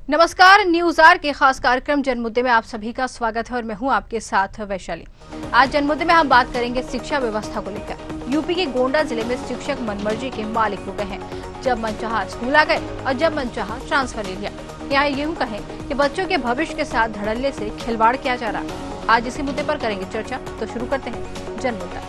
नमस्कार, news are के खास कार्यक्रम जनमुद्दे में आप सभी का स्वागत है और मैं हूं आपके साथ वैशाली। आज जनमुद्दे में हम बात करेंगे शिक्षा व्यवस्था को लेकर। यूपी के गोंडा जिले में शिक्षक मनमर्जी के मालिक हो गए हैं। जब मनचाहा स्कूल आ गए और जब मनचाहा ट्रांसफर ले लिया। यहाँ यूं कहें कि बच्चों के भविष्य के साथ धड़ल्ले से खिलवाड़ किया जा रहा। आज इसी मुद्दे पर करेंगे चर्चा, तो शुरू करते हैं जनमुद्दा।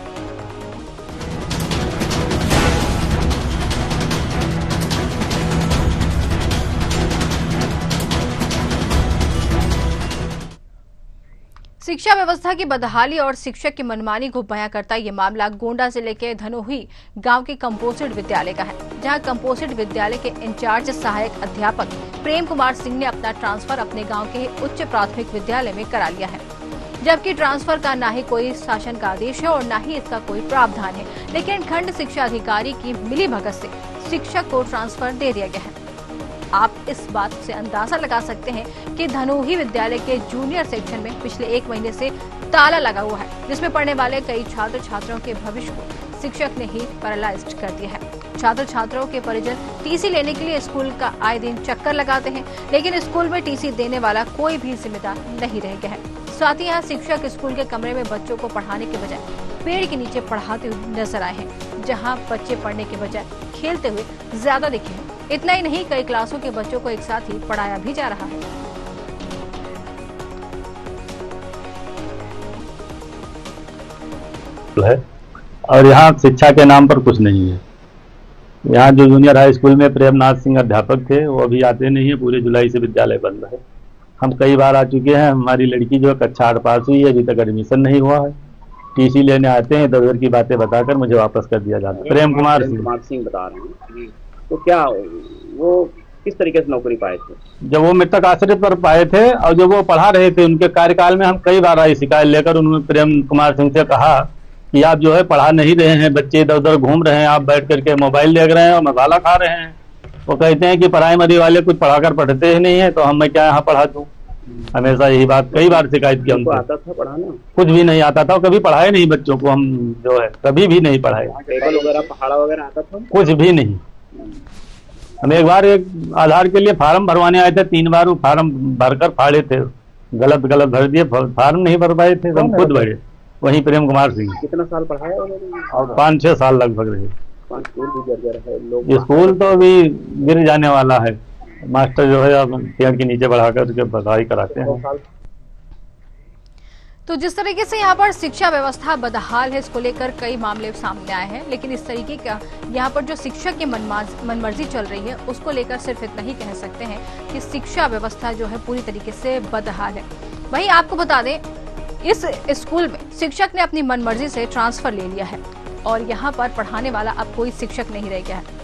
शिक्षा व्यवस्था की बदहाली और शिक्षक की मनमानी को बयां करता ये मामला गोंडा जिले के धनोही गांव के कंपोजिट विद्यालय का है, जहां कंपोजिट विद्यालय के इंचार्ज सहायक अध्यापक प्रेम कुमार सिंह ने अपना ट्रांसफर अपने गांव के उच्च प्राथमिक विद्यालय में करा लिया है। जबकि ट्रांसफर का न ही कोई शासन का आदेश है और न ही इसका कोई प्रावधान है, लेकिन खंड शिक्षा अधिकारी की मिलीभगत से शिक्षक को ट्रांसफर दे दिया गया है। आप इस बात से अंदाजा लगा सकते हैं कि धनोही विद्यालय के जूनियर सेक्शन में पिछले 1 महीने से ताला लगा हुआ है, जिसमें पढ़ने वाले कई छात्र छात्राओं के भविष्य को शिक्षक ने ही पैरालाइज्ड कर दिया है। छात्र छात्राओं के परिजन टीसी लेने के लिए स्कूल का आए दिन चक्कर लगाते हैं, लेकिन स्कूल में टीसी देने वाला कोई भी जिम्मेदार नहीं रह गया है। साथ ही यहाँ शिक्षक स्कूल के कमरे में बच्चों को पढ़ाने के बजाय पेड़ के नीचे पढ़ाते हुए नजर आए हैं, जहाँ बच्चे पढ़ने के बजाय खेलते हुए ज्यादा दिखे हैं। इतना ही नहीं, कई क्लासों के बच्चों को एक साथ ही पढ़ाया भी जा रहा है। और यहाँ शिक्षा के नाम पर कुछ नहीं है। यहाँ जो जूनियर हाई स्कूल में प्रेमनाथ सिंह अध्यापक थे वो अभी आते नहीं है। पूरे जुलाई से विद्यालय बंद है। हम कई बार आ चुके हैं। हमारी लड़की जो कक्षा 8 पास हुई है, अभी तक एडमिशन नहीं हुआ है। टीसी लेने आते हैं, इधर की बातें बताकर मुझे वापस कर दिया जाता है। प्रेम कुमार सिंह बता रहे हैं। तो क्या वो किस तरीके से नौकरी पाए थे? जब वो मृतक आश्रित पर पाए थे और जब वो पढ़ा रहे थे, उनके कार्यकाल में हम कई बार आई शिकायत लेकर। उन्होंने प्रेम कुमार सिंह से कहा कि आप जो है पढ़ा नहीं रहे हैं, बच्चे इधर उधर घूम रहे हैं, आप बैठ करके मोबाइल देख रहे हैं और मसाला खा रहे हैं। वो कहते हैं कि प्राइमरी वाले कुछ पढ़ाकर पढ़ते ही नहीं है, तो मैं क्या यहाँ पढ़ा दूं। हमेशा यही बात कई बार शिकायत की। हमको आता था पढ़ाना? कुछ भी नहीं आता था, कभी पढ़ाए नहीं बच्चों को। हम जो है कभी भी नहीं पढ़ाए। टेबल वगैरह पहाड़ा वगैरह आता था? कुछ भी नहीं। हम एक बार एक आधार के लिए फार्म भरवाने आए थे, 3 बार वो फार्म भरकर फाड़े थे। गलत भर दिए, फार्म नहीं भर पाए थे, हम खुद भरे। वहीं प्रेम कुमार सिंह। कितना साल पढ़ाया? 5-6 साल लगभग रहे। स्कूल भी गिर है लोग। स्कूल तो अभी गिर जाने वाला है। मास्टर जो है पेड़ के नीचे बढ़ाकर के पढ़ाई कराते हैं। तो जिस तरीके से यहाँ पर शिक्षा व्यवस्था बदहाल है, इसको लेकर कई मामले सामने आए हैं। लेकिन इस तरीके का यहाँ पर जो शिक्षक की मनमर्जी चल रही है, उसको लेकर सिर्फ इतना ही कह सकते हैं कि शिक्षा व्यवस्था जो है पूरी तरीके से बदहाल है। वहीं आपको बता दें, इस स्कूल में शिक्षक ने अपनी मनमर्जी से ट्रांसफर ले लिया है और यहाँ पर पढ़ाने वाला अब कोई शिक्षक नहीं रह गया है।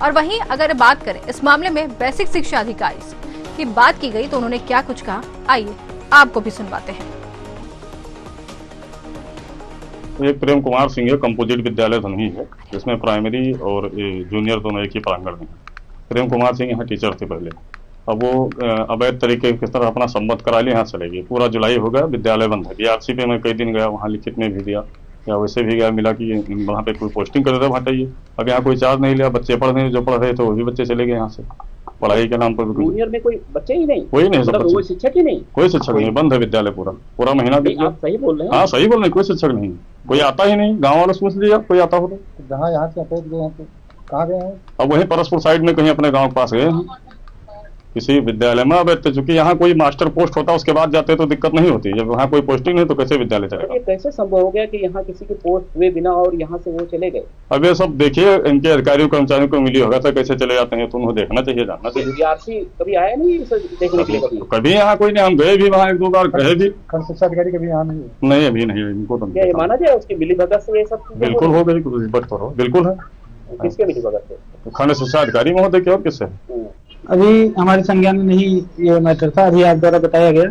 और वहीं अगर बात करें इस मामले में बेसिक शिक्षा अधिकारी की बात की गई तो उन्होंने क्या कुछ कहा, आइए आपको भी सुनवाते हैं। एक प्रेम कुमार सिंह है, कंपोजिट विद्यालय धनोही है, जिसमें प्राइमरी और जूनियर दोनों एक ही प्रांगण में। प्रेम कुमार सिंह यहाँ टीचर थे पहले। अब वो अवैध तरीके किस तरह अपना संबद्ध करा लिया, यहाँ चले गए। पूरा जुलाई हो गया, विद्यालय बंद है। बीआरसी पे मैं कई दिन गया, वहाँ लिखित में भी दिया या वैसे भी गया, मिला कि वहाँ पे कोई पोस्टिंग कर रहे थे, हटाइए। अब यहाँ कोई चार्ज नहीं लिया। बच्चे पढ़ रहे, जो पढ़ रहे थे वो भी बच्चे चले गए यहाँ से। पढ़ाई के नाम पर जूनियर में कोई बच्चे ही नहीं? कोई नहीं, मतलब कोई शिक्षक ही नहीं? कोई शिक्षक नहीं, बंद है विद्यालय पूरा महीना। आप सही बोल रहे हैं? हाँ सही बोल रहे हैं, कोई शिक्षक नहीं, कोई आता ही नहीं। गाँव वाले सोच लीजिए, कोई आता हो तो। जहाँ यहाँ से अटैच गए हैं तो कहाँ गए हैं? अब वहीं परसपुर साइड में कहीं अपने गाँव के पास गए हैं किसी विद्यालय में। अब चूंकि यहाँ कोई मास्टर पोस्ट होता है, उसके बाद जाते तो दिक्कत नहीं होती। जब वहाँ कोई पोस्टिंग नहीं तो कैसे विद्यालय चलेगा? ये कैसे संभव हो गया कि यहाँ किसी के पोस्ट हुए बिना और यहाँ से वो चले गए? अब ये सब देखिए, इनके अधिकारियों कर्मचारियों को मिली होगा तो कैसे चले जाते हैं, तो उन्हें देखना चाहिए, जानना चाहिए। बीआरसी कभी आया नहीं देखने के लिए? कभी यहाँ कोई नहीं। हम गए भी वहाँ 1-2 बार, गए भी। खंड शिक्षा अधिकारी कभी यहाँ नहीं? नहीं, अभी नहीं। इनको तो क्या माना जाए उसकी मिलीभगत से ये सब? बिल्कुल हो गई, बिल्कुल है। किसके मिलीभगत से? खंड शिक्षा अधिकारी महोदय के, और किससे? अभी हमारे संज्ञान में नहीं ये मैटर था। अभी आप द्वारा बताया गया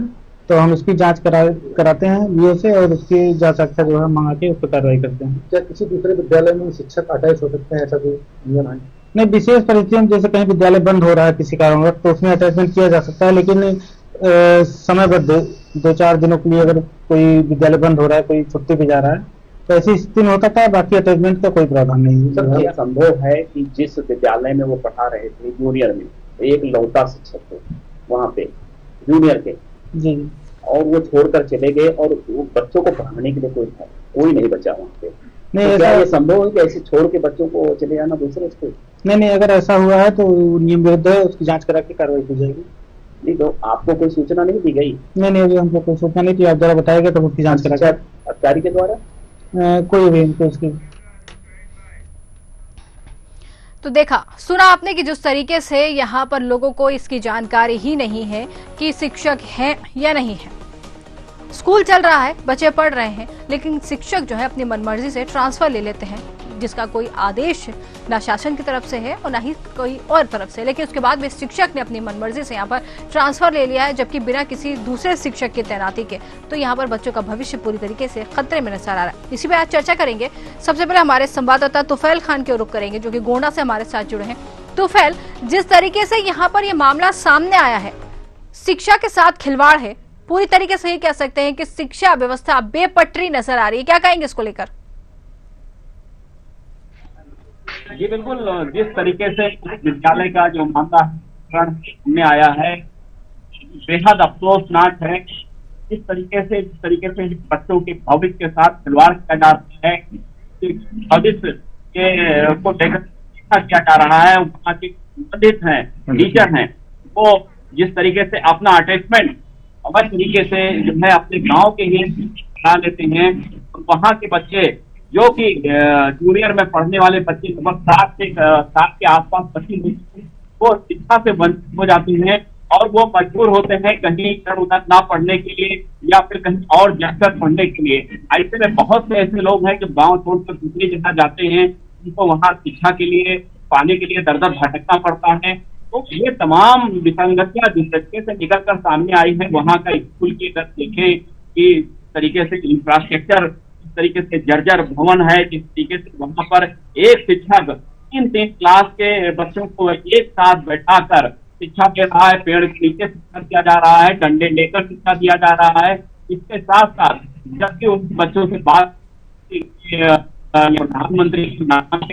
तो हम इसकी जांच कराते हैं बीओ से और उसकी जांच अक्सर जो है मंगा के उस पर कार्रवाई करते हैं। क्या किसी दूसरे विद्यालय में शिक्षक अटैच हो सकते हैं, ऐसा कोई नियम है? नहीं, विशेष परिस्थितियों जैसे कहीं विद्यालय बंद हो रहा है किसी कारणवश तो उसमें अटैचमेंट किया जा सकता है। लेकिन समयबद्ध 2-4 दिनों के लिए अगर कोई विद्यालय बंद हो रहा है, कोई छुट्टी पे जा रहा है, तो ऐसी स्थिति में होता था। बाकी अटैचमेंट का कोई प्रावधान नहीं है। सर, क्या संभव है कि जिस विद्यालय में वो पढ़ा रहे थे जूनियर में एक लौता शिक्षक थे, वहाँ पे जूनियर के, जी। और वो छोड़कर चले गए और वो बच्चों को पढ़ाने के लिए कोई नहीं बचा वहाँ पे। नहीं, तो क्या ऐसा ये संभव है कि ऐसे छोड़ के बच्चों को चले जाना दूसरे स्कूल? नहीं, अगर ऐसा हुआ है तो नियम विरुद्ध है, उसकी जांच करा के कार्रवाई की जाएगी। नहीं, तो आपको कोई सूचना नहीं दी गई? नहीं, अभी हमको कोई सूचना नहीं थी, आप द्वारा बताया गया तो उसकी जांच करा के अधिकारी के द्वारा कोई भी हमको उसकी। तो देखा सुना आपने कि जिस तरीके से यहाँ पर लोगों को इसकी जानकारी ही नहीं है कि शिक्षक हैं या नहीं है। स्कूल चल रहा है, बच्चे पढ़ रहे हैं, लेकिन शिक्षक जो है अपनी मनमर्जी से ट्रांसफर ले लेते हैं, जिसका कोई आदेश ना शासन की तरफ से है और ना ही कोई और तरफ से। लेकिन उसके बाद भी शिक्षक ने अपनी मनमर्जी से यहाँ पर ट्रांसफर ले लिया है, जबकि बिना किसी दूसरे शिक्षक की तैनाती के। तो यहाँ पर बच्चों का भविष्य पूरी तरीके से खतरे में नजर आ रहा है। इसी पर आज चर्चा करेंगे। सबसे पहले हमारे संवाददाता तुफैल खान के रुख करेंगे, जो कि गोंडा से हमारे साथ जुड़े हैं। तुफैल, जिस तरीके से यहाँ पर यह मामला सामने आया है, शिक्षा के साथ खिलवाड़ है, पूरी तरीके से ये कह सकते हैं कि शिक्षा व्यवस्था बेपटरी नजर आ रही है। क्या कहेंगे इसको लेकर? जी बिल्कुल, जिस तरीके से विद्यालय का जो मामला सामने आया है, बेहद अफसोसनाक है। जिस तरीके से बच्चों के भविष्य के साथ खिलवाड़ किया जा रहा है, भविष्य के को लेकर किया जा रहा है। वहाँ के संबंधित हैं, टीचर हैं, वो जिस तरीके से अपना अटैचमेंट अवैध तरीके से जो है अपने गांव के ही बना लेते हैं, वहाँ के बच्चे जो कि जूनियर में पढ़ने वाले बच्चे लगभग 7 के आसपास बच्चे वो शिक्षा से वंचित हो जाते हैं और वो मजबूर होते हैं कहीं इधर उधर ना पढ़ने के लिए या फिर कहीं और जाकर पढ़ने के लिए। ऐसे में बहुत से ऐसे लोग हैं जो गांव छोड़कर दूसरी जगह जाते हैं, उनको वहाँ शिक्षा के लिए पाने के लिए दर दर भटकना पड़ता है। तो ये तमाम विसंगतियां जिस तरीके से निकल कर सामने आई है, वहाँ का स्कूल की अगर देखें कि तरीके से इंफ्रास्ट्रक्चर इस तरीके से जर्जर भवन है, जिस तरीके से वहाँ पर एक शिक्षक 3 क्लास के बच्चों को एक साथ बैठाकर शिक्षा दे रहा है, पेड़ के नीचे शिक्षा दिया जा रहा है, डंडे लेकर शिक्षा दिया जा रहा है। इसके साथ साथ जबकि उन बच्चों से बात प्रधानमंत्री के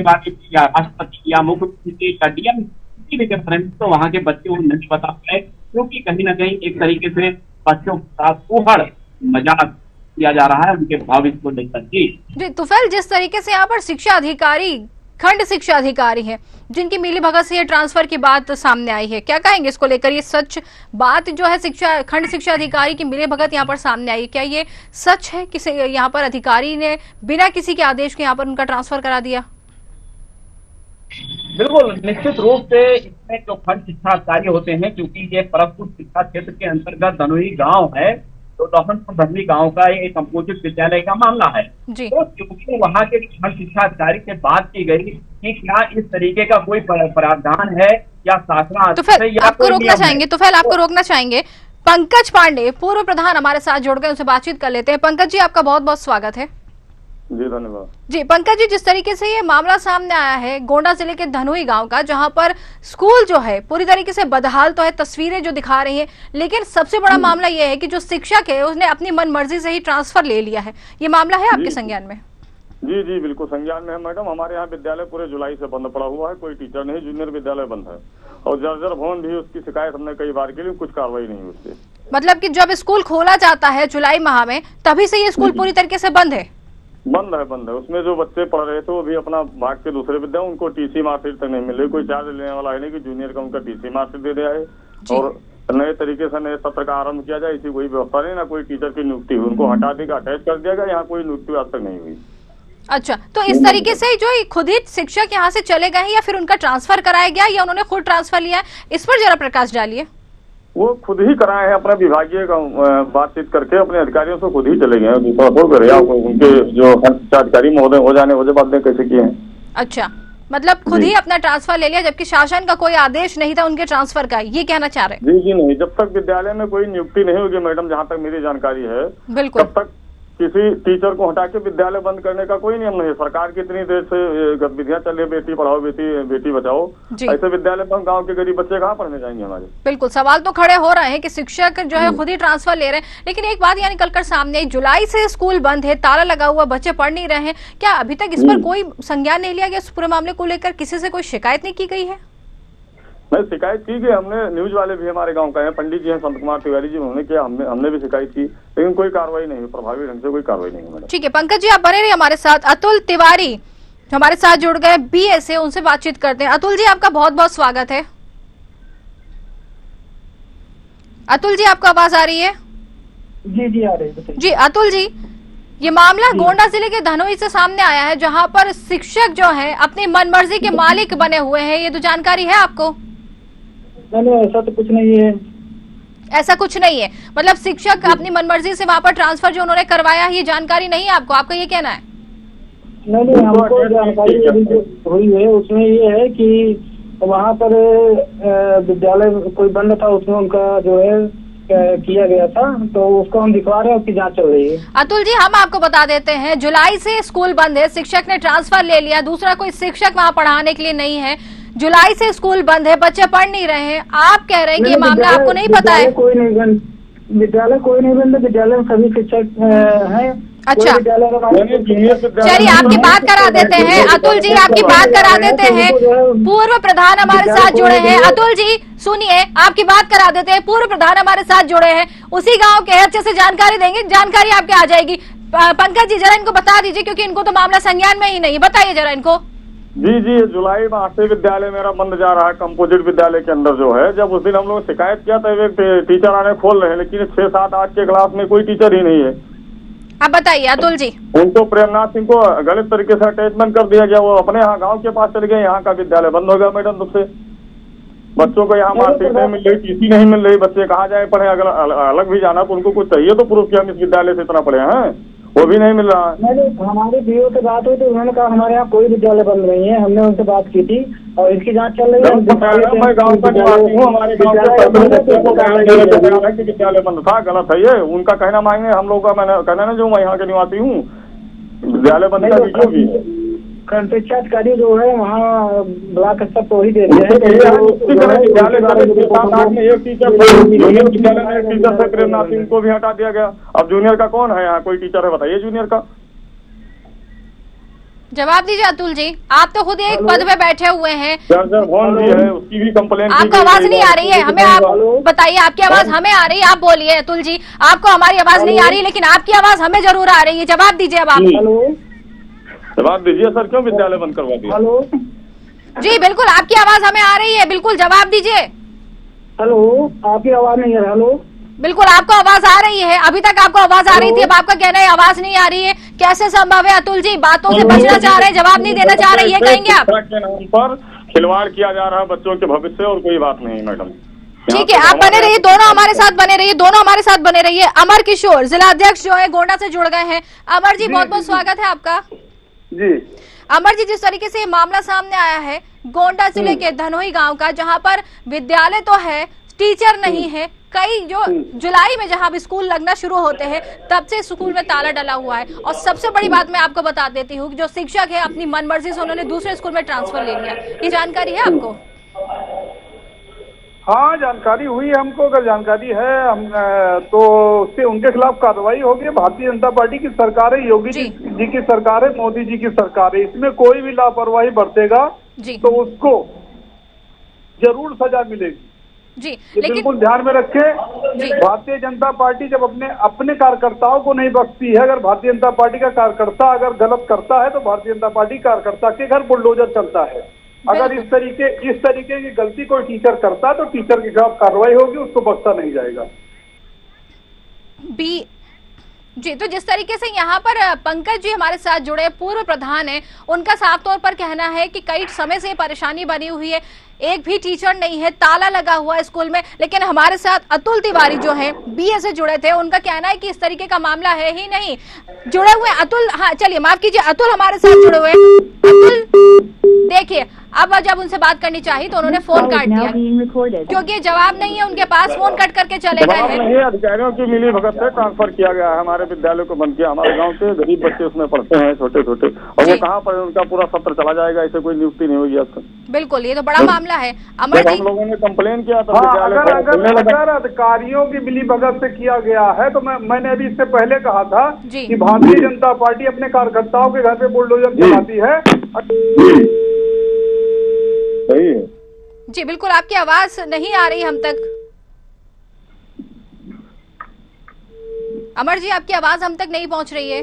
बारे में या राष्ट्रपति या मुख्यमंत्री या डीएम तो वहाँ के बच्चे वो नहीं बता पाए, क्योंकि कहीं ना कहीं एक तरीके से बच्चों के साथ फूहड़ मजाक किया जा रहा है उनके भविष्य को लेकर। जी तुफैल, जिस तरीके से यहाँ पर शिक्षा अधिकारी, खंड शिक्षा अधिकारी हैं, जिनकी मिलीभगत से ये ट्रांसफर की बात सामने आई है, क्या कहेंगे इसको लेकर? ये सच बात जो है खंड शिक्षा अधिकारी की मिलीभगत यहाँ पर सामने आई, क्या ये सच है कि यहाँ पर अधिकारी ने बिना किसी के आदेश के यहाँ पर उनका ट्रांसफर करा दिया? बिल्कुल, निश्चित रूप से इसमें जो खंड शिक्षा अधिकारी होते हैं, क्योंकि ये परस्पुर शिक्षा क्षेत्र के अंतर्गत धनोही गांव है, तो दौहनपुर धनोही गांव का ये कंपोजिट विद्यालय का मामला है। तो क्योंकि वहाँ के खंड शिक्षा अधिकारी से बात की गई कि क्या इस तरीके का कोई प्रावधान है या शासन तो फिर आपको रोकना चाहेंगे। पंकज पांडे, पूर्व प्रधान, हमारे साथ जुड़ गए, उनसे बातचीत कर लेते हैं। पंकज जी, आपका बहुत बहुत स्वागत है। जी धन्यवाद। जी पंकज जी, जिस तरीके से ये मामला सामने आया है गोंडा जिले के धनोही गांव का, जहां पर स्कूल जो है पूरी तरीके से बदहाल तो है, तस्वीरें जो दिखा रही हैं, लेकिन सबसे बड़ा मामला ये है कि जो शिक्षक है उसने अपनी मनमर्जी से ही ट्रांसफर ले लिया है। ये मामला है आपके संज्ञान में? जी बिल्कुल संज्ञान में है मैडम। हमारे यहाँ विद्यालय पूरे जुलाई से बंद पड़ा हुआ है, कोई टीचर नहीं, जूनियर विद्यालय बंद है और जर्जर भवन भी, उसकी शिकायत हमने कई बार की, कुछ कार्रवाई नहीं हुई उससे। मतलब कि जब स्कूल खोला जाता है जुलाई माह में, तभी से ये स्कूल पूरी तरीके से बंद है? बंद है। उसमें जो बच्चे पढ़ रहे थे वो भी अपना भाग के दूसरे विद्यालय, उनको टीसी मार्कशीट तक नहीं मिल रही, कोई चार्ज लेने वाला है नहीं कि जूनियर का उनका टीसी मार्कशीट दे दिया है और नए तरीके से नए सत्र का आरंभ किया जाए, इसी कोई व्यवस्था नहीं, ना कोई टीचर की नियुक्ति हुई, उनको हटा देगा, अटैच कर दिया गया, यहाँ कोई नियुक्ति आज तक नहीं हुई। अच्छा, तो इस तरीके से जो खुद ही शिक्षक यहाँ से चले गए हैं या फिर उनका ट्रांसफर कराया गया या उन्होंने खुद ट्रांसफर लिया है, इस पर जरा प्रकाश डालिए। वो खुद ही कराए हैं, अपना विभागीय बातचीत करके अपने अधिकारियों से खुद ही चले गए, उनके जो अधिकारी महोदय हो जाने वजह बात कैसे किए हैं। अच्छा, मतलब खुद ही अपना ट्रांसफर ले लिया, जबकि शासन का कोई आदेश नहीं था उनके ट्रांसफर का, ये कहना चाह रहे हैं? जी नहीं, जब तक विद्यालय में कोई नियुक्ति नहीं होगी मैडम, जहाँ तक मेरी जानकारी है, बिल्कुल, तब तक किसी टीचर को हटा के विद्यालय बंद करने का कोई नियम नहीं है। सरकार की इतनी देर से गतिविधियां चल रही, बेटी पढ़ाओ बेटी बचाओ, ऐसे विद्यालय पर गांव के गरीब बच्चे कहाँ पढ़ने जाएंगे हमारे? बिल्कुल, सवाल तो खड़े हो रहे हैं कि शिक्षक जो है खुद ही ट्रांसफर ले रहे हैं, लेकिन एक बात यहाँ निकलकर सामने आई, जुलाई से स्कूल बंद है, ताला लगा हुआ, बच्चे पढ़ नहीं रहे हैं, क्या अभी तक इस पर कोई संज्ञान नहीं लिया गया? इस पूरे मामले को लेकर किसी से कोई शिकायत नहीं की गई है? नहीं, शिकायत की गई, हमने न्यूज वाले भी हमारे गांव का है, पंडित जी हैं संत कुमार तिवारी जी, उन्होंने किया, हमने भी शिकायत की, लेकिन कोई कार्रवाई नहीं हुई, प्रभावी ढंग से कोई कार्रवाई नहीं हुई मैडम। ठीक है पंकज जी, आप बने रहिए हमारे साथ। अतुल तिवारी हमारे साथ जुड़ गए बीए से, उनसे बातचीत करते हैं। अतुल जी, आपका बहुत बहुत स्वागत है। अतुल जी, आपको आवाज आ रही है? जी आ रही है। जी अतुल जी, ये मामला गोंडा जिले के धनोई से सामने आया है, जहां पर शिक्षक जो है अपनी मनमर्जी के मालिक बने हुए हैं, ये तो जानकारी है आपको? नहीं, ऐसा तो कुछ नहीं है। ऐसा कुछ नहीं है, मतलब शिक्षक अपनी मनमर्जी से वहां पर ट्रांसफर जो उन्होंने करवाया, ये जानकारी नहीं है आपको? आपका ये कहना है? नहीं, हमको जानकारी हुई है, उसमें ये है कि वहाँ पर विद्यालय कोई बंद था, उसमें उनका जो है किया गया था, तो उसको हम दिखवा रहे हैं, उसकी जांच चल रही है। अतुल जी, हम आपको बता देते हैं, जुलाई से स्कूल बंद है, शिक्षक ने ट्रांसफर ले लिया, दूसरा कोई शिक्षक वहाँ पढ़ाने के लिए नहीं है, जुलाई से स्कूल बंद है, बच्चे पढ़ नहीं रहे हैं। आप कह रहे हैं कि ये मामला आपको नहीं पता है? कोई नहीं बंद, विद्यालय कोई नहीं बंद, विद्यालय में सभी शिक्षक हैं। अच्छा, चलिए आपकी बात करा देते हैं। अतुल जी, आपकी बात करा देते हैं। पूर्व प्रधान हमारे साथ जुड़े हैं। अतुल जी सुनिए, आपकी बात करा देते हैं। पूर्व प्रधान हमारे साथ जुड़े हैं, उसी गांव के, अच्छे से जानकारी देंगे, जानकारी आपके आ जाएगी। पंकज जी, जरा इनको बता दीजिए, क्योंकि इनको तो मामला संज्ञान में ही नहीं। बताइए जरा इनको। जी, जुलाई में आश्रय विद्यालय मेरा बंद जा रहा है, कंपोजिट विद्यालय के अंदर जो है। जब उस दिन हम लोग शिकायत किया था, एक टीचर आने खोल रहे हैं, लेकिन 6, 7, 8 के क्लास में कोई टीचर ही नहीं है। आप बताइए अतुल जी। उनको प्रेमनाथ सिंह को गलत तरीके से अटैचमेंट कर दिया गया, वो अपने यहाँ गांव के पास चले गए, यहाँ का विद्यालय बंद हो गया मैडम। तब से बच्चों को यहाँ मार्कशीट नहीं मिल रही, टीसी नहीं मिल रही, बच्चे कहाँ जाए पढ़े, अगर अलग भी जाना तो उनको कुछ चाहिए तो प्रूफ कि हम इस विद्यालय से इतना पढ़े हैं, वो भी नहीं मिल रहा है। नहीं, हमारे बीओ से बात हुई तो उन्होंने कहा हमारे यहाँ कोई विद्यालय बंद नहीं है, हमने उनसे बात की थी और इसकी जांच चल रही है। मैं गाँव का निवासी हूँ, हमारे गाँव के विद्यालय बंद था, गलत है ये, उनका कहना मांगे हम लोग का। मैंने कहना ना, जो मैं यहाँ के निवासी हूँ, विद्यालय बंद का वीडियो भी है। अधिकारी जो है वहाँ ब्लॉक स्तर तो ही दे दिया है। विद्यालय में एक टीचर, जूनियर विद्यालय में एक टीचर से प्रेमनाथ सिंह को भी हटा दिया गया। अब जूनियर का कौन है यहाँ? कोई टीचर है, बताइए जूनियर का। जवाब दीजिए अतुल जी, आप तो खुद एक पद पे बैठे हुए हैं। भवन भी है, उसकी भी कंप्लेंट। आपको आवाज नहीं आ रही है हमें? आप बताइए, आपकी आवाज हमें आ रही है, आप बोलिए। अतुल जी, आपको हमारी आवाज नहीं आ रही, लेकिन आपकी आवाज हमें जरूर आ रही है। जवाब दीजिए अब आप। जवाब दीजिए सर, क्यों विद्यालय बंद करवा दिया? हेलो जी, बिल्कुल आपकी आवाज हमें आ रही है, बिल्कुल जवाब दीजिए। हेलो, आपकी आवाज नहीं आ रही। हेलो, बिल्कुल आपको आवाज आ रही है, अभी तक आपको आवाज आ रही थी, अब आपका कहना है आवाज नहीं आ रही है। कैसे संभव है अतुल जी? बातों से बचना चाह रहे हैं, जवाब नहीं देना चाह रहे, ये कहेंगे आप? के नाम पर खिलवाड़ किया जा रहा है बच्चों के भविष्य, और कोई बात नहीं मैडम। ठीक है, आप बने रहिए, दोनों हमारे साथ बने रहिए, दोनों हमारे साथ बने रहिए। अमर किशोर जिला अध्यक्ष जो है गोंडा से जुड़ गए हैं। अमर जी, बहुत बहुत स्वागत है आपका। जी अमर जी, जिस तरीके से ये मामला सामने आया है गोंडा जिले के धनोई गांव का, जहां पर विद्यालय तो है, टीचर नहीं है, कई जो जुलाई में जहां स्कूल लगना शुरू होते हैं तब से स्कूल में ताला डला हुआ है। और सबसे बड़ी बात मैं आपको बता देती हूँ, जो शिक्षक है अपनी मनमर्जी से उन्होंने दूसरे स्कूल में ट्रांसफर ले लिया। ये जानकारी है आपको? हाँ, जानकारी हुई है हमको। अगर जानकारी है हम तो उससे उनके खिलाफ कार्रवाई होगी। भारतीय जनता पार्टी की सरकार है, योगी जी की सरकार है, मोदी जी की सरकार है। इसमें कोई भी लापरवाही बरतेगा तो उसको जरूर सजा मिलेगी जी। लेकिन बिल्कुल ध्यान में रखें, भारतीय जनता पार्टी जब अपने कार्यकर्ताओं को नहीं बख्शती है। अगर भारतीय जनता पार्टी का कार्यकर्ता अगर गलत करता है तो भारतीय जनता पार्टी कार्यकर्ता के घर बुलडोजर चलता है। अगर इस तरीके की गलती कोई टीचर करता है तो टीचर के खिलाफ कार्रवाई होगी, उसको बख्शा नहीं जाएगा। जी, तो जिस तरीके से यहाँ पर पंकज जी हमारे साथ जुड़े, पूर्व प्रधान है, उनका साफ तौर पर कहना है कि कई समय से परेशानी बनी हुई है, एक भी टीचर नहीं है, ताला लगा हुआ है स्कूल में। लेकिन हमारे साथ अतुल तिवारी जो है बीए से जुड़े थे, उनका कहना है कि इस तरीके का मामला है ही नहीं। जुड़े हुए अतुल, हाँ चलिए माफ कीजिए, अतुल हमारे साथ जुड़े हुए। अतुल देखिए, अब जब उनसे बात करनी चाहिए तो उन्होंने फोन काट दिया, क्योंकि जवाब नहीं है उनके पास, फोन कट करके चले गए हैं। अधिकारियों की मिली भगत से ट्रांसफर किया गया है, हमारे विद्यालय को बंद किया। हमारे गांव के गरीब बच्चे उसमें पढ़ते हैं, छोटे छोटे, और वो कहाँ पर उनका पूरा सत्र चला जाएगा, ऐसे कोई नियुक्ति नहीं होगी अब तक। बिल्कुल, ये तो बड़ा मामला है। अमर जी, हम लोगों ने कंप्लेन किया था। अगर अधिकारियों की मिली भगत से किया गया है तो मैंने अभी इससे पहले कहा था कि भारतीय जनता पार्टी अपने कार्यकर्ताओं के घर पे बुलडोजर चलाती है। सही है जी बिल्कुल, आपकी आवाज नहीं आ रही हम तक। अमर जी, आपकी आवाज हम तक नहीं पहुंच रही है।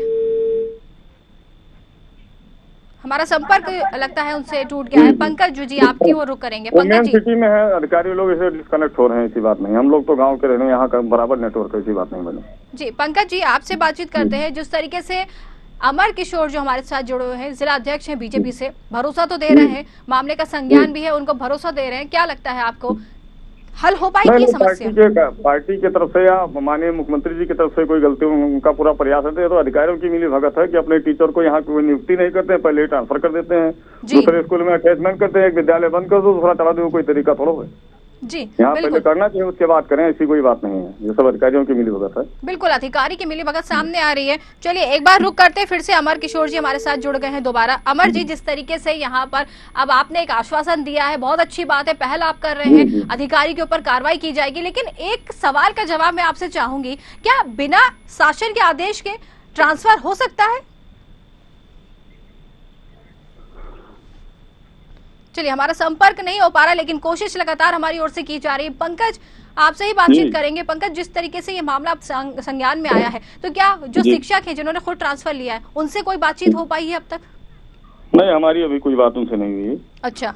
हमारा संपर्क लगता है उनसे टूट गया है। पंकज जी आपकी ओर रुख करेंगे। पंकज जी, सिटी में है, अधिकारी लोग इसे डिस्कनेक्ट हो रहे हैं, ऐसी बात नहीं। हम लोग तो गांव के रहने, यहाँ का बराबर नेटवर्क है, ऐसी बात नहीं बने। जी पंकज जी, आपसे बातचीत करते हैं। जिस तरीके से अमर किशोर जो हमारे साथ जुड़े हुए हैं, जिला अध्यक्ष हैं बीजेपी से, भरोसा तो दे रहे हैं, मामले का संज्ञान भी है, उनको भरोसा दे रहे हैं, क्या लगता है आपको हल हो पाएगी ये समस्या? पार्टी की तरफ से या माननीय मुख्यमंत्री जी की तरफ से कोई गलती, उनका पूरा प्रयास है। तो अधिकारियों की मिली भगत है कि अपने टीचर को यहाँ कोई नियुक्ति नहीं करते हैं, पहले ट्रांसफर कर देते हैं, दूसरे स्कूल में अटैचमेंट करते हैं, एक विद्यालय बंद कर दो दूसरा चला दो, कोई तरीका थोड़ा है। जी यहाँ पहले करना चाहिए, उसके बाद करें, ऐसी कोई बात नहीं है। ये सब अधिकारियों की मिली भगत है। बिल्कुल, अधिकारी की मिली भगत सामने आ रही है। चलिए एक बार रुक करते, फिर से अमर किशोर जी हमारे साथ जुड़ गए हैं दोबारा। अमर जी, जिस तरीके से यहाँ पर अब आपने एक आश्वासन दिया है, बहुत अच्छी बात है, पहल आप कर रहे हैं, अधिकारी के ऊपर कार्रवाई की जाएगी, लेकिन एक सवाल का जवाब मैं आपसे चाहूंगी, क्या बिना शासन के आदेश के ट्रांसफर हो सकता है? चलिए, हमारा संपर्क नहीं हो पा रहा, लेकिन कोशिश लगातार हमारी ओर से की जा रही है। पंकज, आपसे ही बातचीत करेंगे। पंकज, जिस तरीके से ये मामला संज्ञान में आया है, तो क्या जो शिक्षक है जिन्होंने खुद ट्रांसफर लिया है, उनसे कोई बातचीत हो पाई है अब तक? नहीं, हमारी अभी कोई बात उनसे नहीं हुई। अच्छा,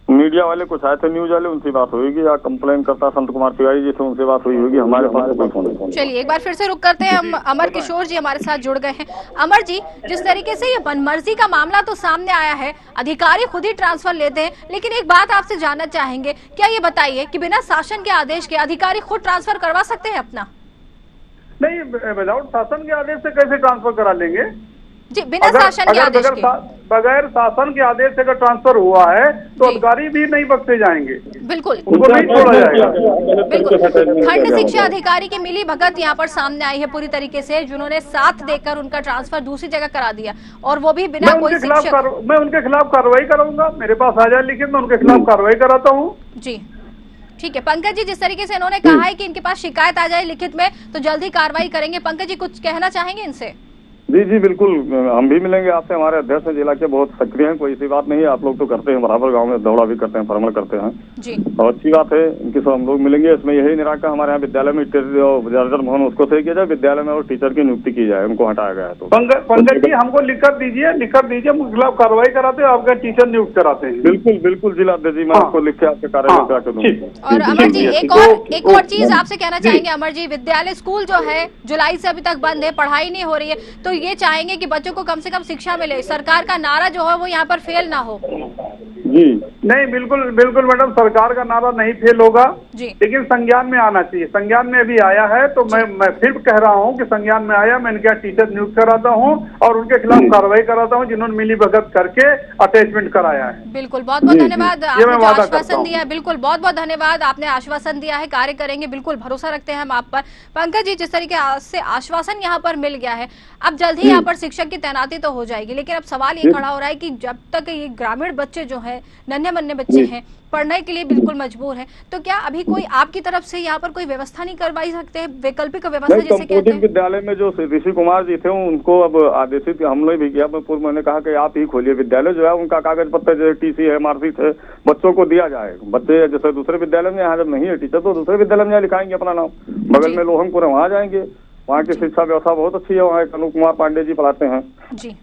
मीडिया वाले कुछ आए थे, न्यूज वाले, उनसे बात होगी, या कंप्लेन करता संत कुमार तिवारी जी से उनसे बात हुई होगी। हमारे पास कोई फोन नहीं। चलिए एक बार फिर से रुक करते हैं, हम अमर किशोर जी हमारे साथ जुड़ गए हैं। अमर जी, जिस तरीके से ये मनमर्जी का मामला तो सामने आया है, अधिकारी खुद ही ट्रांसफर लेते हैं, लेकिन एक बात आपसे जानना चाहेंगे, क्या ये बताइए कि बिना शासन के आदेश के अधिकारी खुद ट्रांसफर करवा सकते हैं अपना? नहीं, विदाउट शासन के आदेश से कैसे ट्रांसफर करा लेंगे? जी, बिना शासन के आदेश के, बगैर शासन के आदेश से अगर ट्रांसफर हुआ है तो अधिकारी भी नहीं बख्शे जाएंगे, बिल्कुल उनको नहीं छोड़ा जाएगा। बिल्कुल, खंड शिक्षा अधिकारी की मिली भगत यहाँ पर सामने आई है पूरी तरीके से, जिन्होंने साथ देकर उनका ट्रांसफर दूसरी जगह करा दिया, और वो भी बिना कोई शिक्षक। मैं उनके खिलाफ कार्रवाई करूंगा, मेरे पास आ जाए लिखित, मैं उनके खिलाफ कार्रवाई कराता हूँ। जी ठीक है। पंकज जी, जिस तरीके से इन्होंने कहा है कि इनके पास शिकायत आ जाए लिखित में तो जल्द ही कार्रवाई करेंगे, पंकज जी कुछ कहना चाहेंगे इनसे? जी जी बिल्कुल, हम भी मिलेंगे आपसे। हमारे अध्यक्ष जिला के बहुत सक्रिय हैं, कोई ऐसी बात नहीं है। आप लोग तो करते हैं, बराबर गांव में दौड़ा भी करते हैं, भ्रमण करते हैं जी, और अच्छी बात है। इनकी सब हम लोग मिलेंगे। इसमें यही निराकरण हमारे यहाँ विद्यालय में जर्जर भवन उसको सही किया जाए, विद्यालय में और टीचर की नियुक्ति की जाए, उनको हटाया गया है। तो पंकज जी, हमको लिखकर दीजिए, उनके खिलाफ कार्रवाई कराते हैं, आपका टीचर नियुक्त कराते हैं। बिल्कुल बिल्कुल, जिला अध्यक्ष जी, मैं आपको लिख के आपके कार्यालय करा के दूंगा। और अमर जी, एक और चीज आपसे कहना चाहेंगे अमर जी, विद्यालय स्कूल जो है जुलाई से अभी तक बंद है, पढ़ाई नहीं हो रही है, तो ये चाहेंगे कि बच्चों को कम से कम शिक्षा मिले, सरकार का नारा जो है वो यहाँ पर फेल ना हो। जी नहीं, बिल्कुल बिल्कुल मैडम, सरकार का नारा नहीं फेल होगा जी, लेकिन संज्ञान में आना चाहिए। संज्ञान में अभी आया है तो मैं फिर कह रहा हूँ कि संज्ञान में आया, मैं इनके टीचर नियुक्त कराता हूँ और उनके खिलाफ कार्रवाई कराता हूँ जिन्होंने मिली भगत करके अटैचमेंट कराया है। बिल्कुल, बहुत बहुत धन्यवाद, आपने जो आश्वासन दिया है, बिल्कुल बहुत बहुत धन्यवाद, आपने आश्वासन दिया है, कार्य करेंगे, बिल्कुल भरोसा रखते हैं हम आप पर। पंकज जी, जिस तरीके से आश्वासन यहाँ पर मिल गया है, अब जल्द ही यहाँ पर शिक्षक की तैनाती तो हो जाएगी, लेकिन अब सवाल ये खड़ा हो रहा है कि जब तक ये ग्रामीण बच्चे जो है, नन्हे मुन्ने बच्चे हैं, पढ़ने के लिए बिल्कुल मजबूर हैं, तो क्या अभी कोई आपकी तरफ से यहाँ पर कोई व्यवस्था नहीं करवाई सकते हैं, वैकल्पिक व्यवस्था जैसे कहते हैं? विद्यालय में जो ऋषि कुमार जी थे उनको अब आदेशित हम लोग भी किया, पूर्व मैंने कहा कि आप ही खोलिए विद्यालय, जो है उनका कागज पत्र जैसे टीसी है, मार्कशीट है, बच्चों को दिया जाए। बच्चे जैसे दूसरे विद्यालय में, यहाँ जब नहीं है टीचर तो दूसरे विद्यालय में लिखाएंगे अपना नाम, बगल में लोहमपुर है, वहाँ जाएंगे। वहाँ की शिक्षा व्यवस्था बहुत अच्छी है, वहाँ अनु कुमार पांडे जी पढ़ाते हैं,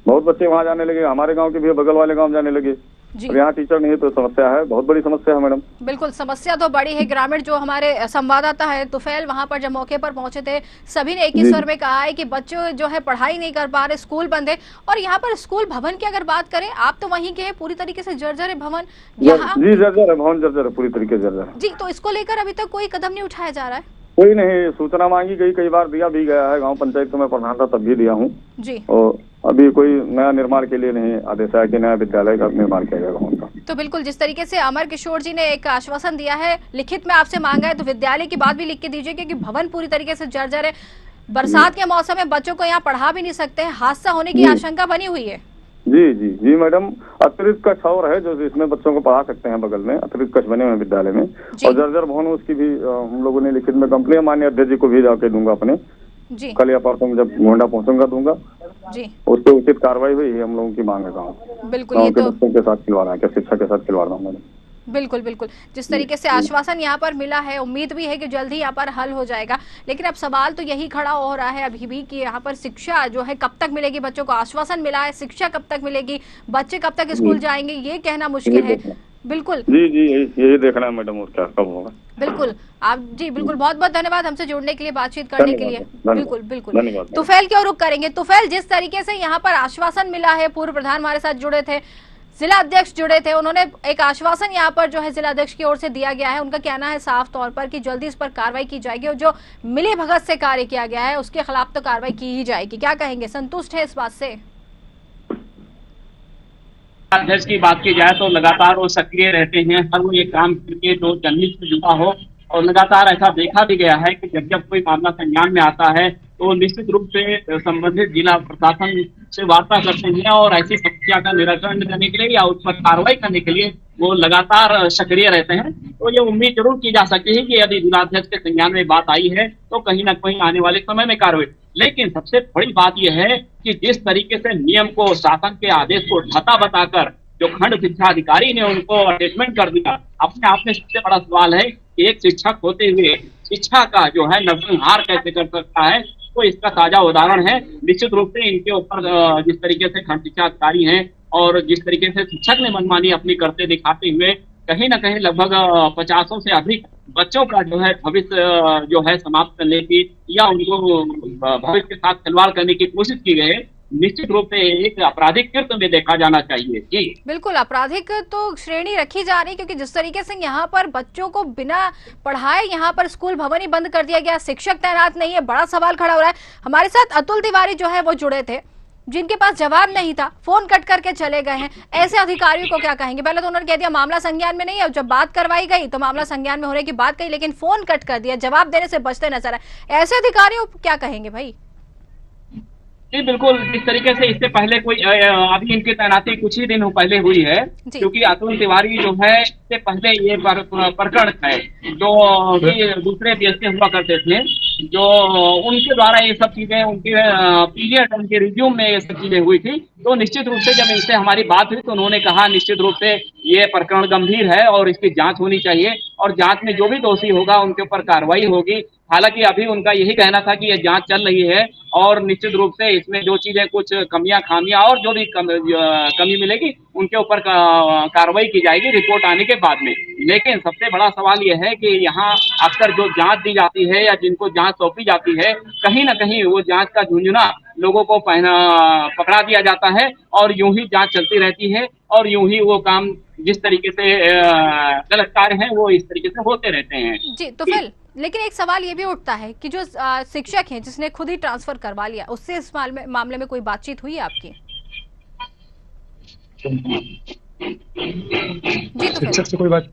बहुत बच्चे वहाँ जाने लगे, हमारे गाँव के भी बगल वाले गाँव जाने लगे। यहाँ टीचर नहीं है तो समस्या है, बहुत बड़ी समस्या है मैडम। बिल्कुल, समस्या तो बड़ी है। ग्रामीण जो हमारे संवाददाता है तुफैल, वहां पर जब मौके पर पहुंचे थे, सभी ने एक ही स्वर में कहा है कि बच्चे जो है पढ़ाई नहीं कर पा रहे, स्कूल बंद है। और यहाँ पर स्कूल भवन की अगर बात करें, आप तो वहीं के हैं, पूरी तरीके से जर्जर है भवन यहाँ। जी जर्जर है भवन, जर्जर है, पूरी तरीके से जर्जर है जी। तो इसको लेकर अभी तक कोई कदम नहीं उठाया जा रहा है? कोई नहीं, सूचना मांगी गई, कई बार दिया भी गया है, गांव पंचायत को मैं प्रधान था तब भी दिया हूँ जी। और अभी कोई नया निर्माण के लिए नहीं आदेश आया कि नया विद्यालय का निर्माण किया जाएगा गाँव का। तो बिल्कुल, जिस तरीके से अमर किशोर जी ने एक आश्वासन दिया है, लिखित में आपसे मांगा है, तो विद्यालय की बात भी लिख के दीजिए, क्योंकि भवन पूरी तरीके से जर्जर है। बरसात के मौसम में बच्चों को यहाँ पढ़ा भी नहीं सकते हैं, हादसा होने की आशंका बनी हुई है। जी जी जी मैडम, अतिरिक्त कक्ष और है जो इसमें बच्चों को पढ़ा सकते हैं, बगल में अतिरिक्त कक्ष बने हुए विद्यालय में, और जर्जर भवन उसकी भी हम लोगों ने लिखित में कंप्लेन माननीय अध्यक्ष जी को भी जाके दूंगा अपने जी, कल या परसों में जब गोंडा पहुंचूंगा दूंगा जी। उस पर उचित कार्रवाई हुई है, हम लोगों की मांग है गाँव, बिल्कुल, गाँव ये के तो बच्चों के साथ खिलवाना है, क्या शिक्षा के साथ खिलवाना है। बिल्कुल बिल्कुल, जिस तरीके से आश्वासन यहाँ पर मिला है, उम्मीद भी है कि जल्द ही यहाँ पर हल हो जाएगा। लेकिन अब सवाल तो यही खड़ा हो रहा है अभी भी कि यहाँ पर शिक्षा जो है कब तक मिलेगी बच्चों को। आश्वासन मिला है, शिक्षा कब तक मिलेगी, बच्चे कब तक स्कूल जाएंगे, ये कहना मुश्किल है। बिल्कुल जी जी, यही देखना है मैडम, और क्या कब होगा। बिल्कुल आप जी, बिल्कुल बहुत बहुत धन्यवाद हमसे जुड़ने के लिए, बातचीत करने के लिए। बिल्कुल बिल्कुल धन्यवाद। तुफैल की ओर रुख करेंगे। तुफैल, जिस तरीके से यहाँ पर आश्वासन मिला है, पूर्व प्रधान हमारे साथ जुड़े थे, जिला अध्यक्ष जुड़े थे, उन्होंने एक आश्वासन यहाँ पर जो है जिला अध्यक्ष की ओर से दिया गया है। उनका कहना है साफ तौर पर कि जल्दी इस पर कार्रवाई की जाएगी और जो मिली भगत से कार्य किया गया है उसके खिलाफ तो कार्रवाई की ही जाएगी। क्या कहेंगे, संतुष्ट है इस बात से? अध्यक्ष की बात की जाए तो लगातार वो सक्रिय रहते हैं, हर वो ये काम करके जो जनहित से जुड़ा हो, और लगातार ऐसा देखा भी गया है कि जब जब कोई मामला संज्ञान में आता है तो निश्चित रूप से संबंधित जिला प्रशासन से वार्ता करते हैं और ऐसी समस्या का निराकरण करने के लिए या उस पर कार्रवाई करने के लिए वो लगातार सक्रिय रहते हैं। तो ये उम्मीद जरूर की जा सकती है कि यदि जिलाध्यक्ष के संज्ञान में बात आई है तो कहीं ना कहीं आने वाले समय में कार्रवाई। लेकिन सबसे बड़ी बात यह है कि जिस तरीके से नियम को, शासन के आदेश को ढाता बताकर जो खंड शिक्षा अधिकारी ने उनको अटैचमेंट कर दिया, अपने आप में सबसे बड़ा सवाल है कि एक शिक्षक होते हुए शिक्षा का जो है नरसंहार कैसे कर सकता है। तो इसका ताजा उदाहरण है। निश्चित रूप से इनके ऊपर जिस तरीके से खंड शिक्षा अधिकारी हैं और जिस तरीके से शिक्षक ने मनमानी अपनी करते दिखाते हुए कहीं ना कहीं लगभग 50 से अधिक बच्चों का जो है भविष्य जो है समाप्त करने की या उनको भविष्य के साथ खिलवाड़ करने की कोशिश की गई है, निश्चित रूप से एक आपराधिक कृत्य में देखा जाना चाहिए। जी बिल्कुल, आपराधिक तो श्रेणी रखी जा रही, क्योंकि जिस तरीके से यहाँ पर बच्चों को बिना पढ़ाए यहाँ पर स्कूल भवन ही बंद कर दिया गया, शिक्षक तैनात नहीं है, बड़ा सवाल खड़ा हो रहा है। हमारे साथ अतुल तिवारी जो है वो जुड़े थे, जिनके पास जवाब नहीं था, फोन कट करके चले गए हैं। ऐसे अधिकारियों को क्या कहेंगे? पहले तो उन्होंने कह दिया मामला संज्ञान में नहीं है, जब बात करवाई गई तो मामला संज्ञान में होने की बात कही, लेकिन फोन कट कर दिया, जवाब देने से बचते नजर आए। ऐसे अधिकारियों को क्या कहेंगे भाई? जी बिल्कुल, इस तरीके से इससे पहले कोई अभी इनकी तैनाती कुछ ही दिन पहले हुई है, क्योंकि अतुल तिवारी जो है इससे पहले ये प्रकरण है जो दूसरे देश से हुआ करते थे, जो उनके द्वारा ये सब चीजें उनके पीरियड उनके रिज्यूम में ये सब चीजें हुई थी। तो निश्चित रूप से जब इनसे हमारी बात हुई तो उन्होंने कहा निश्चित रूप से ये प्रकरण गंभीर है और इसकी जांच होनी चाहिए और जांच में जो भी दोषी होगा उनके ऊपर कार्रवाई होगी। हालांकि अभी उनका यही कहना था कि ये जांच चल रही है और निश्चित रूप से इसमें जो चीजें कुछ कमियां खामियां और जो भी कमी मिलेगी उनके ऊपर कार्रवाई की जाएगी रिपोर्ट आने के बाद में। लेकिन सबसे बड़ा सवाल यह है कि यहाँ अक्सर जो जांच दी जाती है या जिनको जांच सौंपी जाती है, कहीं ना कहीं वो जांच का झुंझुना लोगों को पकड़ा दिया जाता है और यूं ही जांच चलती रहती है और यूं ही वो काम जिस तरीके से गलत कार्य हैं वो इस तरीके से होते रहते हैं। जी तो फिर लेकिन एक सवाल ये भी उठता है कि जो शिक्षक हैं जिसने खुद ही ट्रांसफर करवा लिया, उससे इस मामले में कोई बातचीत हुई है आपकी? जी तो शिक्षक से कोई बात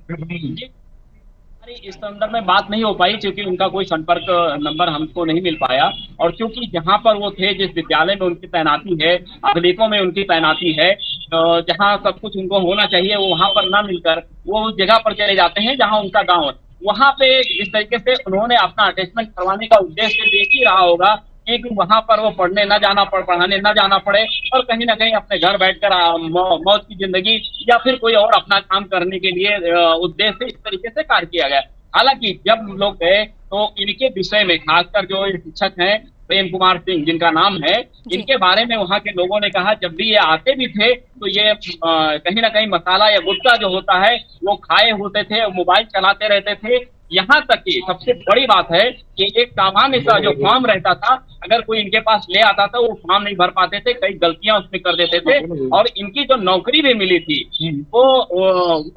इस संदर्भ में बात नहीं हो पाई क्योंकि उनका कोई संपर्क नंबर हमको नहीं मिल पाया और क्योंकि जहां पर वो थे, जिस विद्यालय में उनकी तैनाती है, अभिलेखों में उनकी तैनाती है, जहां सब कुछ उनको होना चाहिए वो वहां पर ना मिलकर वो उस जगह पर चले जाते हैं जहां उनका गांव है। वहां पे जिस तरीके से उन्होंने अपना अटैचमेंट करवाने का उद्देश्य देख ही रहा होगा कि वहां पर वो पढ़ने न जाना पढ़ाने न जाना पड़े और कहीं ना कहीं अपने घर बैठकर मौज की जिंदगी या फिर कोई और अपना काम करने के लिए उद्देश्य इस तरीके से कार्य किया गया। हालांकि जब लोग गए तो इनके विषय में खासकर जो शिक्षक हैं प्रेम कुमार सिंह जिनका नाम है, इनके बारे में वहां के लोगों ने कहा जब भी ये आते भी थे तो ये कहीं ना कहीं मसाला या गुटखा जो होता है वो खाए होते थे, मोबाइल चलाते रहते थे। यहाँ तक कि सबसे बड़ी बात है कि एक सामान्य सा जो फॉर्म रहता था, अगर कोई इनके पास ले आता था वो फॉर्म नहीं भर पाते थे, कई गलतियां उसमें कर देते थे और इनकी जो नौकरी भी मिली थी वो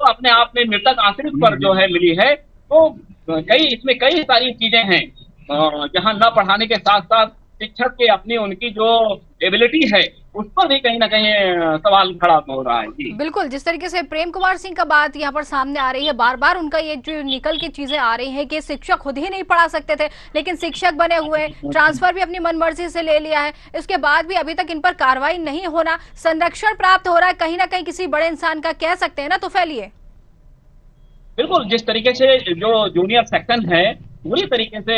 अपने आप में मृतक आश्रित पर जो है मिली है। तो इसमें कई सारी चीजें हैं जहां न पढ़ाने के साथ साथ शिक्षक के अपनी उनकी जो एबिलिटी है उस पर भी कहीं ना कहीं सवाल खड़ा हो रहा है। जी बिल्कुल, जिस तरीके से प्रेम कुमार सिंह का बात यहाँ पर सामने आ रही है, बार बार उनका ये जो निकल की चीजें आ रही हैं कि शिक्षक खुद ही नहीं पढ़ा सकते थे, लेकिन शिक्षक बने हुए, ट्रांसफर भी अपनी मनमर्जी से ले लिया है, इसके बाद भी अभी तक इन पर कार्रवाई नहीं होना, संरक्षण प्राप्त हो रहा है कहीं ना कहीं किसी बड़े इंसान का, कह सकते हैं ना। तो फैलिए बिल्कुल, जिस तरीके से जो जूनियर सेक्शन है पूरी तरीके से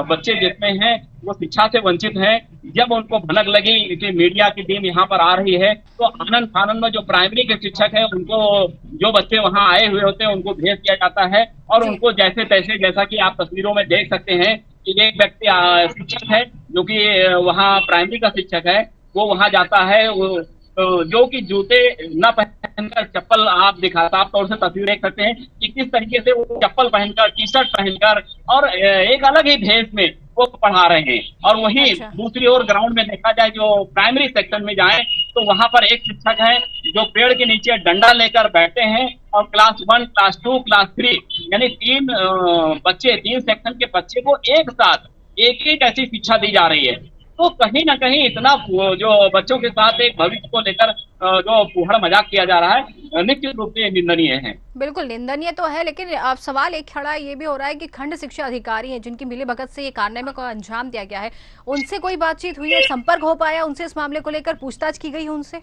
बच्चे जितने हैं वो शिक्षा से वंचित हैं। जब उनको भनक लगी कि मीडिया की टीम यहाँ पर आ रही है तो आनंद फानंद में जो प्राइमरी के शिक्षक हैं उनको, जो बच्चे वहाँ आए हुए होते हैं उनको भेज दिया जाता है और उनको जैसे तैसे, जैसा कि आप तस्वीरों में देख सकते हैं कि एक व्यक्ति शिक्षक है जो कि वहाँ प्राइमरी का शिक्षक है, वो वहाँ जाता है, वो जो कि जूते न पहनकर, चप्पल आप साफ तौर से तस्वीर देख सकते हैं कि किस तरीके से वो चप्पल पहनकर, टी शर्ट पहनकर और एक अलग ही भेष में वो पढ़ा रहे हैं। और वहीं दूसरी ओर ग्राउंड में देखा जाए, जो प्राइमरी सेक्शन में जाए तो वहां पर एक शिक्षक है जो पेड़ के नीचे डंडा लेकर बैठे हैं और क्लास 1, क्लास 2, क्लास 3 यानी 3 सेक्शन के बच्चे को एक साथ एक ऐसी शिक्षा दी जा रही है। तो कहीं ना कहीं इतना जो बच्चों के साथ एक भविष्य को लेकर जो फूहड़ मजाक किया जा रहा है, निश्चित रूप से निंदनीय है। बिल्कुल निंदनीय तो है, लेकिन अब सवाल एक खड़ा ये भी हो रहा है कि खंड शिक्षा अधिकारी हैं जिनकी मिलीभगत से ये कारनामे को अंजाम दिया गया है, उनसे कोई बातचीत हुई है, संपर्क हो पाया उनसे, इस मामले को लेकर पूछताछ की गई उनसे?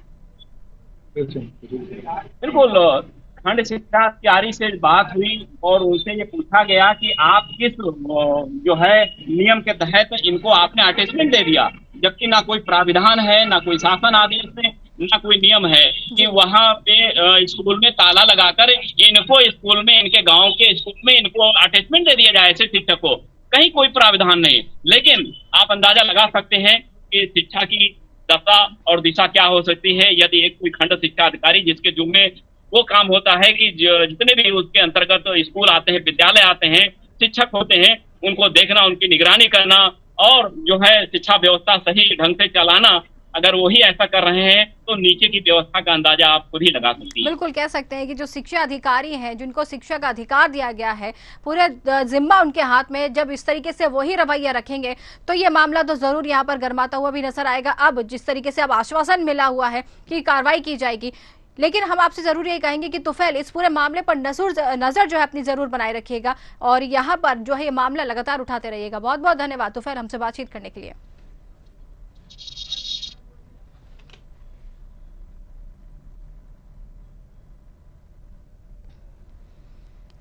बिल्कुल, खंड शिक्षा अधिकारी से बात हुई और उनसे ये पूछा गया कि आप किस जो है नियम के तहत इनको आपने अटैचमेंट दे दिया, जबकि ना कोई प्राविधान है, ना कोई शासन आदेश है, ना कोई नियम है कि वहाँ पे स्कूल में ताला लगाकर इनको स्कूल में, इनके गांव के स्कूल में इनको अटैचमेंट दे दिया जाए ऐसे शिक्षक को। कहीं कोई प्राविधान नहीं। लेकिन आप अंदाजा लगा सकते हैं कि शिक्षा की दशा और दिशा क्या हो सकती है यदि एक कोई खंड शिक्षा अधिकारी जिसके जुम्मे वो काम होता है कि जितने भी उसके अंतर्गत स्कूल आते हैं, विद्यालय आते हैं, शिक्षक होते हैं, उनको देखना, उनकी निगरानी करना और जो है शिक्षा व्यवस्था सही ढंग से चलाना, अगर वही ऐसा कर रहे हैं तो नीचे की व्यवस्था का अंदाजा आप खुद ही लगा सकती हैं। बिल्कुल कह सकते हैं कि जो शिक्षा अधिकारी हैं, जिनको शिक्षा का अधिकार दिया गया है, पूरे जिम्मा उनके हाथ में, जब इस तरीके से वही रवैया रखेंगे तो ये मामला तो जरूर यहाँ पर गर्माता हुआ भी नजर आएगा। अब जिस तरीके से अब आश्वासन मिला हुआ है कि कार्रवाई की जाएगी, लेकिन हम आपसे जरूर ये कहेंगे कि तुफैल इस पूरे मामले पर नजर जो है अपनी जरूर बनाए रखिएगा और यहाँ पर जो है ये मामला लगातार उठाते रहिएगा। बहुत बहुत धन्यवाद तुफैल हमसे बातचीत करने के लिए।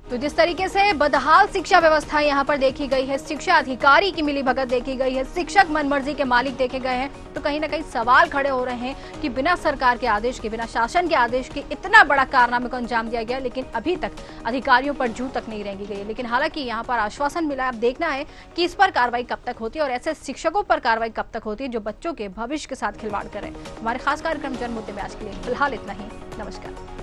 तो जिस तरीके से बदहाल शिक्षा व्यवस्था यहाँ पर देखी गई है, शिक्षा अधिकारी की मिलीभगत देखी गई है, शिक्षक मनमर्जी के मालिक देखे गए हैं, तो कहीं ना कहीं सवाल खड़े हो रहे हैं कि बिना सरकार के आदेश के, बिना शासन के आदेश के इतना बड़ा कारनामे को अंजाम दिया गया, लेकिन अभी तक अधिकारियों पर जू तक नहीं रेंगी गई। लेकिन हालांकि यहाँ पर आश्वासन मिला है। अब देखना है कि इस पर कार्रवाई कब तक होती है और ऐसे शिक्षकों पर कार्रवाई कब तक होती है जो बच्चों के भविष्य के साथ खिलवाड़ करें। हमारे खास कार्यक्रम जन मुद्दे में आज के लिए फिलहाल इतना ही। नमस्कार।